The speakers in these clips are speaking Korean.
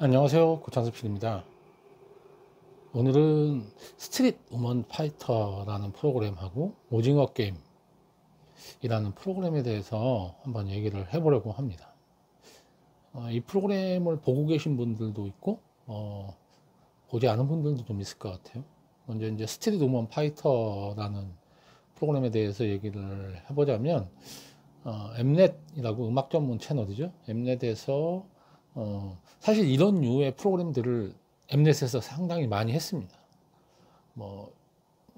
안녕하세요, 고창섭 PD입니다. 오늘은 스트릿 우먼 파이터라는 프로그램하고 오징어 게임이라는 프로그램에 대해서 한번 얘기를 해보려고 합니다. 이 프로그램을 보고 계신 분들도 있고 보지 않은 분들도 좀 있을 것 같아요. 먼저 이제 스트릿 우먼 파이터라는 프로그램에 대해서 얘기를 해보자면 엠넷이라고 음악 전문 채널이죠. 엠넷에서 사실 이런 류의 프로그램들을 엠넷에서 상당히 많이 했습니다. 뭐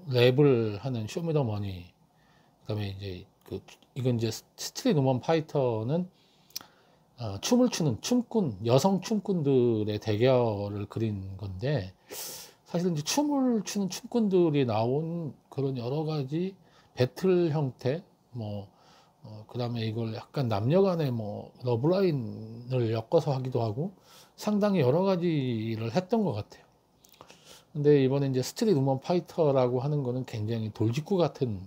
랩을 하는 쇼미더머니, 그다음에 이제 이건 이제 스트릿 우먼 파이터는 춤을 추는 춤꾼, 여성 춤꾼들의 대결을 그린 건데, 사실 이제 춤을 추는 춤꾼들이 나온 그런 여러 가지 배틀 형태, 그 다음에 이걸 약간 남녀 간의 러브라인을 엮어서 하기도 하고 상당히 여러 가지를 했던 것 같아요. 근데 이번에 이제 스트릿 우먼 파이터라고 하는 거는 굉장히 돌직구 같은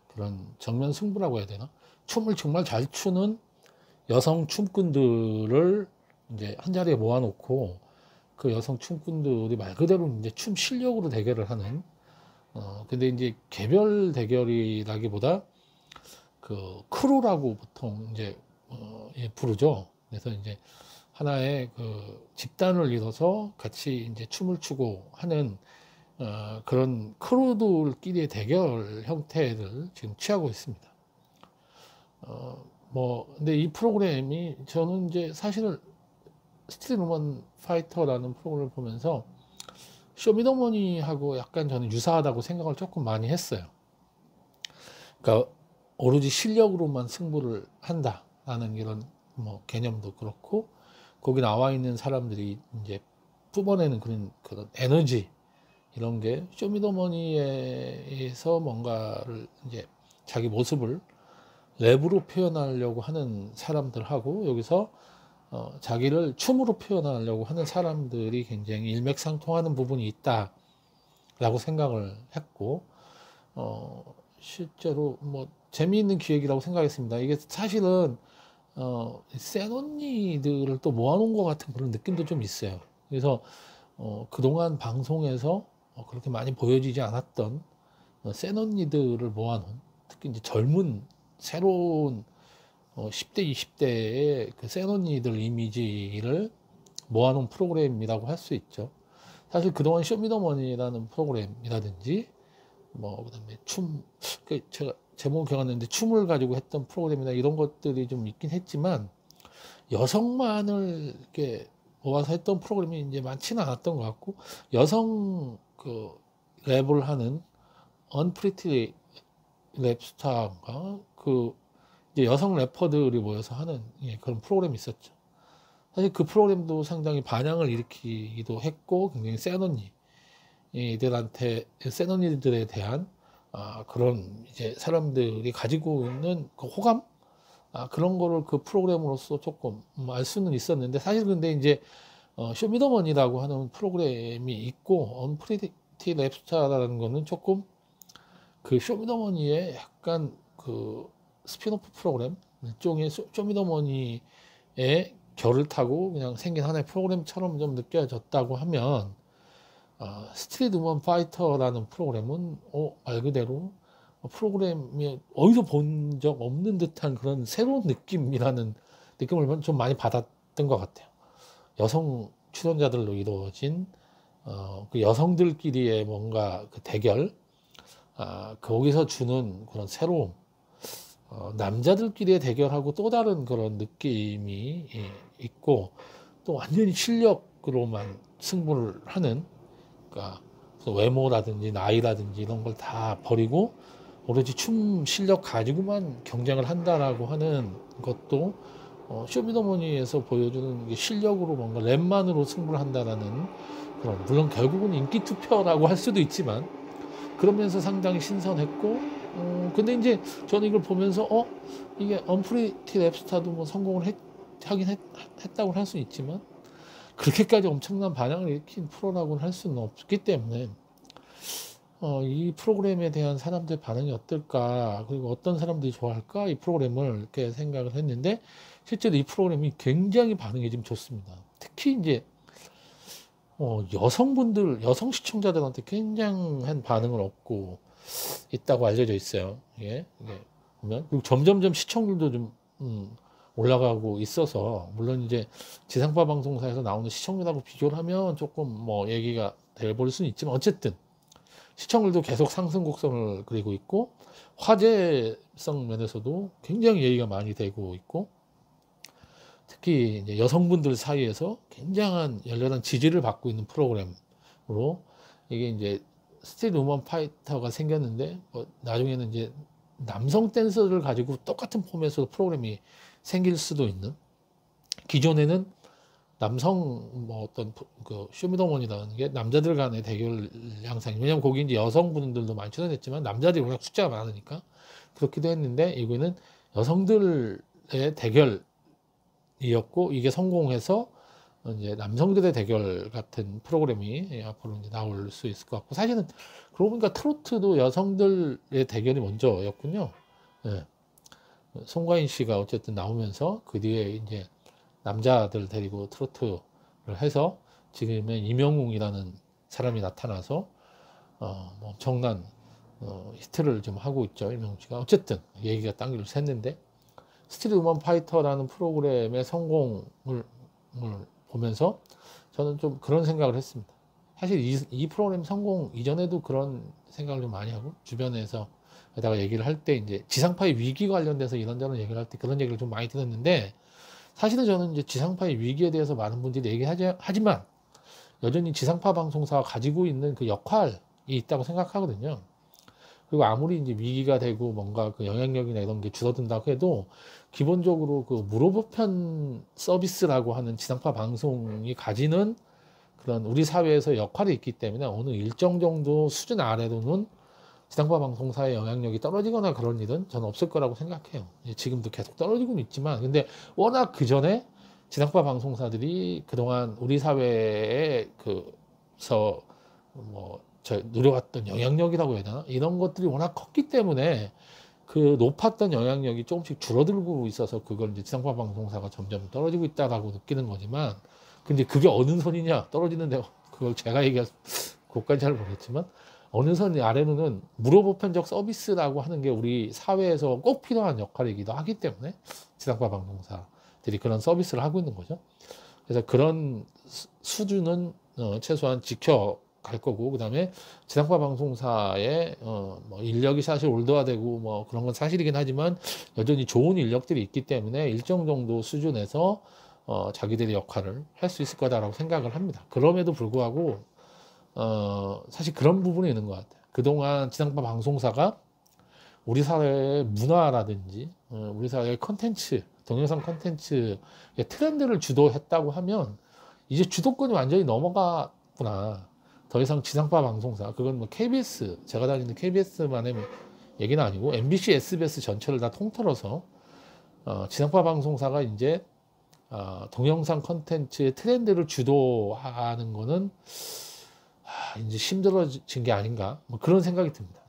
그런 정면 승부라고 해야 되나? 춤을 정말 잘 추는 여성 춤꾼들을 이제 한 자리에 모아놓고 그 여성 춤꾼들이 말 그대로 이제 춤 실력으로 대결을 하는, 근데 이제 개별 대결이라기보다 그 크루라고 보통 이제 부르죠. 그래서 이제 하나의 그 집단을 이뤄서 같이 이제 춤을 추고 하는 그런 크루들끼리의 대결 형태를 지금 취하고 있습니다. 근데 이 프로그램이 저는 이제 사실은 스트릿 우먼 파이터라는 프로그램을 보면서 쇼미더머니하고 약간 저는 유사하다고 생각을 조금 많이 했어요. 그러니까 오로지 실력으로만 승부를 한다라는 이런 개념도 그렇고, 거기 나와 있는 사람들이 이제 뿜어내는 그런 에너지, 이런 게 쇼미더머니에서 뭔가를 이제 자기 모습을 랩으로 표현하려고 하는 사람들하고 여기서 자기를 춤으로 표현하려고 하는 사람들이 굉장히 일맥상통하는 부분이 있다라고 생각을 했고, 실제로 재미있는 기획이라고 생각했습니다. 이게 사실은 센 언니들을 또 모아놓은 것 같은 그런 느낌도 좀 있어요. 그래서 그동안 방송에서 그렇게 많이 보여지지 않았던 센 언니들을 모아놓은, 특히 이제 젊은 새로운 10대, 20대의 그 센 언니들 이미지를 모아놓은 프로그램이라고 할 수 있죠. 사실 그동안 쇼미더머니라는 프로그램이라든지 그다음에 제가 제목을 기억 안 나는데 춤을 가지고 했던 프로그램이나 이런 것들이 좀 있긴 했지만 여성만을 이렇게 모아서 했던 프로그램이 이제 많지는 않았던 것 같고, 여성 그 랩을 하는 언프리티 랩스타인가, 그 이제 여성 래퍼들이 모여서 하는 그런 프로그램이 있었죠. 사실 그 프로그램도 상당히 반향을 일으키기도 했고, 굉장히 센 언니들에 대한 그런 이제 사람들이 가지고 있는 그 호감, 그런 거를 그 프로그램으로서 조금 알 수는 있었는데, 사실 근데 이제 쇼미더머니라고 하는 프로그램이 있고 언프리티 랩스타라는 거는 조금 그 쇼미더머니의 약간 그 스피노프 프로그램, 일종의 쇼미더머니의 결을 타고 그냥 생긴 하나의 프로그램처럼 좀 느껴졌다고 하면, 스트릿 우먼 파이터라는 프로그램은 말 그대로 프로그램이 어디서 본 적 없는 듯한 그런 새로운 느낌이라는 느낌을 좀 많이 받았던 것 같아요. 여성 출연자들로 이루어진 그 여성들끼리의 뭔가 그 대결, 거기서 주는 그런 새로움, 남자들끼리의 대결하고 또 다른 그런 느낌이 있고, 또 완전히 실력으로만 승부를 하는, 그러니까 외모라든지 나이라든지 이런 걸 다 버리고 오로지 춤 실력 가지고만 경쟁을 한다라고 하는 것도 쇼미더머니에서 보여주는 실력으로 뭔가 랩만으로 승부를 한다라는 그런, 물론 결국은 인기 투표라고 할 수도 있지만 그러면서 상당히 신선했고, 근데 이제 저는 이걸 보면서 이게 언프리티 랩스타도 성공을 했다고 할 수 있지만 그렇게까지 엄청난 반향을 일으킨 프로라고는 할 수는 없기 때문에 이 프로그램에 대한 사람들의 반응이 어떨까, 그리고 어떤 사람들이 좋아할까, 이 프로그램을 이렇게 생각을 했는데, 실제로 이 프로그램이 굉장히 반응이 지금 좋습니다. 특히 이제 여성분들, 여성 시청자들한테 굉장한 반응을 얻고 있다고 알려져 있어요. 이게 보면 그리고 점점점 시청률도 좀 올라가고 있어서, 물론 이제 지상파 방송사에서 나오는 시청률하고 비교를 하면 조금 뭐 얘기가 돼볼 수는 있지만, 어쨌든 시청률도 계속 상승 곡선을 그리고 있고, 화제성 면에서도 굉장히 얘기가 많이 되고 있고, 특히 이제 여성분들 사이에서 굉장한 열렬한 지지를 받고 있는 프로그램으로, 이게 이제 스트리트 우먼 파이터가 생겼는데, 나중에는 이제 남성 댄서를 가지고 똑같은 포맷으로 프로그램이 생길 수도 있는, 기존에는 남성 뭐 어떤 그 쇼미더머니라는 게 남자들 간의 대결 양상이, 왜냐면 거기 이제 여성분들도 많이 출연했지만 남자들이 워낙 숫자가 많으니까 그렇기도 했는데, 이거는 여성들의 대결이었고, 이게 성공해서 이제 남성들의 대결 같은 프로그램이 앞으로 이제 나올 수 있을 것 같고, 사실은 그러고 보니까 트로트도 여성들의 대결이 먼저였군요. 예. 송가인 씨가 어쨌든 나오면서 그 뒤에 이제 남자들 데리고 트로트를 해서 지금의 이명웅이라는 사람이 나타나서 뭐 엄청난 히트를 좀 하고 있죠, 이명웅 씨가. 어쨌든 얘기가 딴 길로 샜는데, 스트리트 우먼 파이터라는 프로그램의 성공을 보면서 저는 좀 그런 생각을 했습니다. 사실 이 프로그램 성공 이전에도 그런 생각을 좀 많이 하고, 주변에서 에다가 얘기를 할 때 이제 지상파의 위기 관련돼서 이런저런 얘기를 할 때 그런 얘기를 좀 많이 들었는데, 사실은 저는 이제 지상파의 위기에 대해서 많은 분들이 얘기하지만 여전히 지상파 방송사가 가지고 있는 그 역할이 있다고 생각하거든요. 그리고 아무리 이제 위기가 되고 뭔가 그 영향력이나 이런 게 줄어든다고 해도, 기본적으로 그 무료보편 서비스라고 하는 지상파 방송이 가지는 그런 우리 사회에서 역할이 있기 때문에, 어느 일정 정도 수준 아래로는 지상파 방송사의 영향력이 떨어지거나 그런 일은 저는 없을 거라고 생각해요. 지금도 계속 떨어지고는 있지만, 근데 워낙 그 전에 지상파 방송사들이 그동안 우리 사회에 그서 뭐 누려왔던 영향력이라고 해야 되나, 이런 것들이 워낙 컸기 때문에 그 높았던 영향력이 조금씩 줄어들고 있어서, 그걸 이제 지상파 방송사가 점점 떨어지고 있다라고 느끼는 거지만, 근데 그게 어느 선이냐 떨어지는데, 그걸 제가 얘기할 그것까지 잘 모르겠지만, 어느 선 아래로는 무료보편적 서비스라고 하는 게 우리 사회에서 꼭 필요한 역할이기도 하기 때문에 지상파 방송사들이 그런 서비스를 하고 있는 거죠. 그래서 그런 수준은 최소한 지켜갈 거고, 그 다음에 지상파 방송사의 뭐 인력이 사실 올드화되고 뭐 그런 건 사실이긴 하지만, 여전히 좋은 인력들이 있기 때문에 일정 정도 수준에서 자기들의 역할을 할 수 있을 거다라고 생각을 합니다. 그럼에도 불구하고 사실 그런 부분이 있는 것 같아요. 그동안 지상파 방송사가 우리 사회의 문화라든지 우리 사회의 컨텐츠, 동영상 컨텐츠의 트렌드를 주도했다고 하면, 이제 주도권이 완전히 넘어갔구나. 더 이상 지상파 방송사, 그건 뭐 KBS, 제가 다니는 KBS만의 얘기는 아니고 MBC, SBS 전체를 다 통틀어서 지상파 방송사가 이제 동영상 컨텐츠의 트렌드를 주도하는 거는 이제 힘들어진 게 아닌가, 뭐 그런 생각이 듭니다.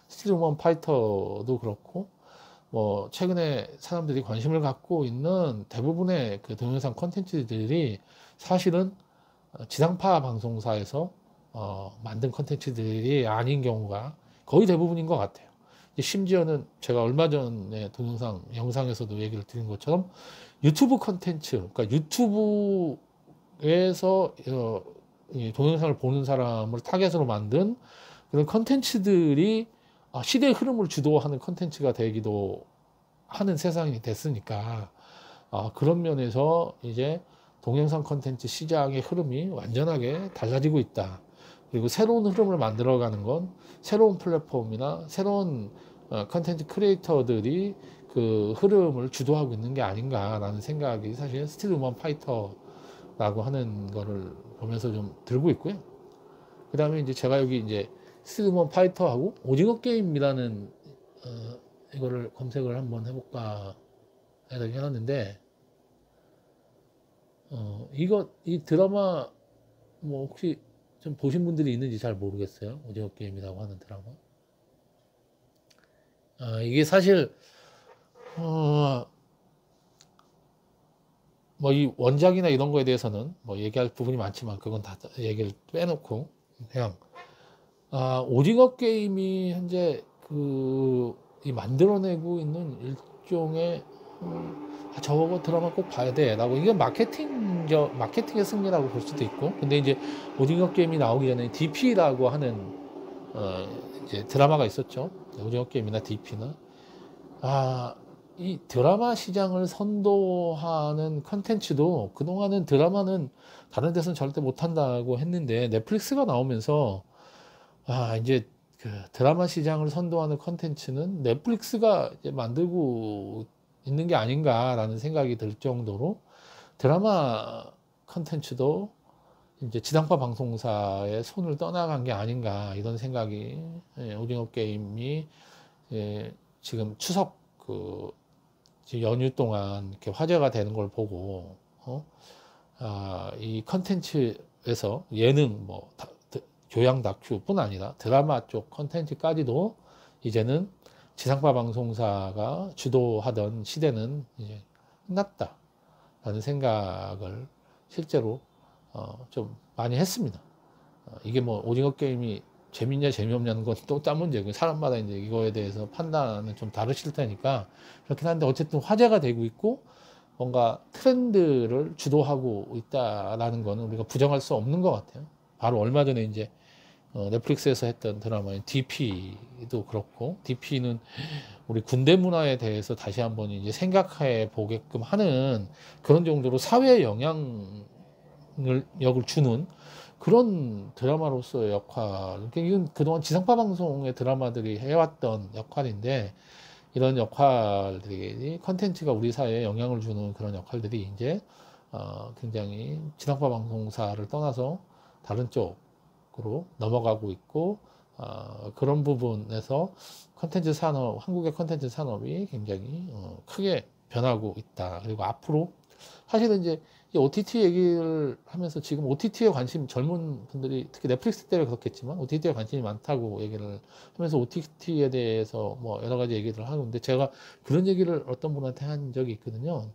스트리트 우먼 파이터도 그렇고, 뭐 최근에 사람들이 관심을 갖고 있는 대부분의 그 동영상 콘텐츠들이 사실은 지상파 방송사에서 만든 콘텐츠들이 아닌 경우가 거의 대부분인 것 같아요. 심지어는 제가 얼마 전에 동영상 영상에서도 얘기를 드린 것처럼, 유튜브 콘텐츠, 그러니까 유튜브에서 이 동영상을 보는 사람을 타겟으로 만든 그런 컨텐츠들이 시대의 흐름을 주도하는 컨텐츠가 되기도 하는 세상이 됐으니까, 그런 면에서 이제 동영상 컨텐츠 시장의 흐름이 완전하게 달라지고 있다. 그리고 새로운 흐름을 만들어가는 건 새로운 플랫폼이나 새로운 컨텐츠 크리에이터들이 그 흐름을 주도하고 있는 게 아닌가라는 생각이 사실 스트리트 우먼 파이터라고 하는 거를 보면서 좀 들고 있고요. 그 다음에 이제 제가 여기 이제 스트리트 우먼 파이터하고 오징어 게임이라는 이거를 검색을 한번 해볼까 해놨는데, 이 드라마 뭐 혹시 좀 보신 분들이 있는지 잘 모르겠어요. 오징어 게임이라고 하는 드라마. 이게 사실 뭐 이 원작이나 이런 거에 대해서는 뭐 얘기할 부분이 많지만 그건 다 얘기를 빼놓고 그냥 오징어 게임이 현재 이 만들어내고 있는 일종의 저거 드라마 꼭 봐야 돼 라고, 이게 마케팅의 승리라고 볼 수도 있고, 근데 이제 오징어 게임이 나오기 전에 DP라고 하는 이제 드라마가 있었죠. 오징어 게임이나 DP나 이 드라마 시장을 선도하는 컨텐츠도, 그동안은 드라마는 다른 데서는 절대 못한다고 했는데 넷플릭스가 나오면서 이제 그 드라마 시장을 선도하는 컨텐츠는 넷플릭스가 이제 만들고 있는 게 아닌가라는 생각이 들 정도로 드라마 컨텐츠도 이제 지상파 방송사의 손을 떠나간 게 아닌가, 이런 생각이, 오징어 게임이 지금 추석 연휴 동안 이렇게 화제가 되는 걸 보고 이 컨텐츠에서 예능, 뭐 교양 다큐뿐 아니라 드라마 쪽 컨텐츠까지도 이제는 지상파 방송사가 주도하던 시대는 이제 끝났다라는 생각을 실제로 좀 많이 했습니다. 이게 뭐 오징어 게임이 재밌냐 재미없냐는 건 또 딴 문제고, 사람마다 이제 이거에 대해서 판단은 좀 다르실 테니까 그렇긴 한데, 어쨌든 화제가 되고 있고 뭔가 트렌드를 주도하고 있다라는 거는 우리가 부정할 수 없는 것 같아요. 바로 얼마 전에 이제 넷플릭스에서 했던 드라마인 DP도 그렇고, DP는 우리 군대 문화에 대해서 다시 한번 이제 생각해 보게끔 하는 그런 정도로 사회에 영향력을 주는 그런 드라마로서의 역할, 이건 그동안 지상파 방송의 드라마들이 해왔던 역할인데, 이런 역할들이, 컨텐츠가 우리 사회에 영향을 주는 그런 역할들이 이제 굉장히 지상파 방송사를 떠나서 다른 쪽으로 넘어가고 있고, 그런 부분에서 컨텐츠 산업, 한국의 컨텐츠 산업이 굉장히 크게 변하고 있다. 그리고 앞으로 사실은 이제 이 OTT 얘기를 하면서, 지금 OTT에 관심, 젊은 분들이 특히 넷플릭스 때문에 그렇겠지만 OTT에 관심이 많다고 얘기를 하면서 OTT에 대해서 뭐 여러 가지 얘기를 하는데, 제가 그런 얘기를 어떤 분한테 한 적이 있거든요.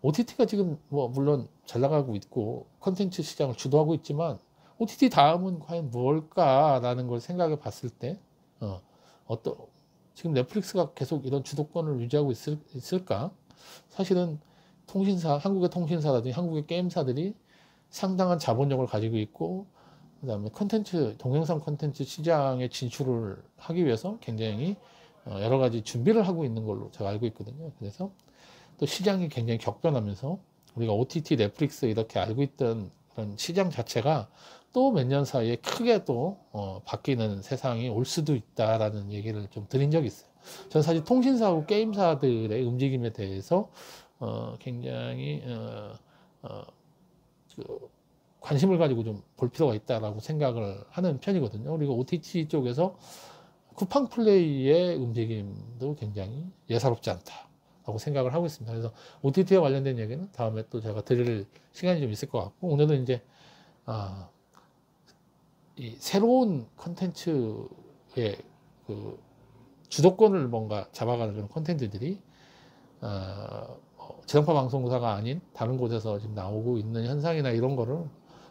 OTT가 지금 뭐 물론 잘 나가고 있고 컨텐츠 시장을 주도하고 있지만 OTT 다음은 과연 뭘까라는 걸 생각해 봤을 때 어떤, 지금 넷플릭스가 계속 이런 주도권을 유지하고 있을까? 사실은 한국의 통신사라든지 한국의 게임사들이 상당한 자본력을 가지고 있고, 그 다음에 동영상 컨텐츠 시장에 진출을 하기 위해서 굉장히 여러 가지 준비를 하고 있는 걸로 제가 알고 있거든요. 그래서 또 시장이 굉장히 격변하면서 우리가 OTT, 넷플릭스 이렇게 알고 있던 그런 시장 자체가 또 몇 년 사이에 크게 또 바뀌는 세상이 올 수도 있다라는 얘기를 좀 드린 적이 있어요. 저는 사실 통신사하고 게임사들의 움직임에 대해서 굉장히 관심을 가지고 좀 볼 필요가 있다라고 생각을 하는 편이거든요. 그리고 OTT 쪽에서 쿠팡 플레이의 움직임도 굉장히 예사롭지 않다라고 생각을 하고 있습니다. 그래서 OTT와 관련된 얘기는 다음에 또 제가 드릴 시간이 좀 있을 것 같고, 오늘은 이제 이 새로운 컨텐츠의 주도권을 뭔가 잡아가는 그런 컨텐츠들이 지상파 방송사가 아닌 다른 곳에서 지금 나오고 있는 현상이나 이런 거를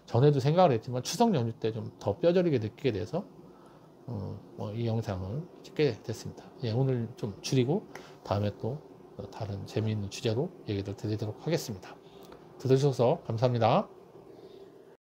전에도 생각을 했지만 추석 연휴 때 좀 더 뼈저리게 느끼게 돼서 이 영상을 찍게 됐습니다. 예, 오늘 좀 줄이고 다음에 또 다른 재미있는 주제로 얘기를 드리도록 하겠습니다. 들어주셔서 감사합니다.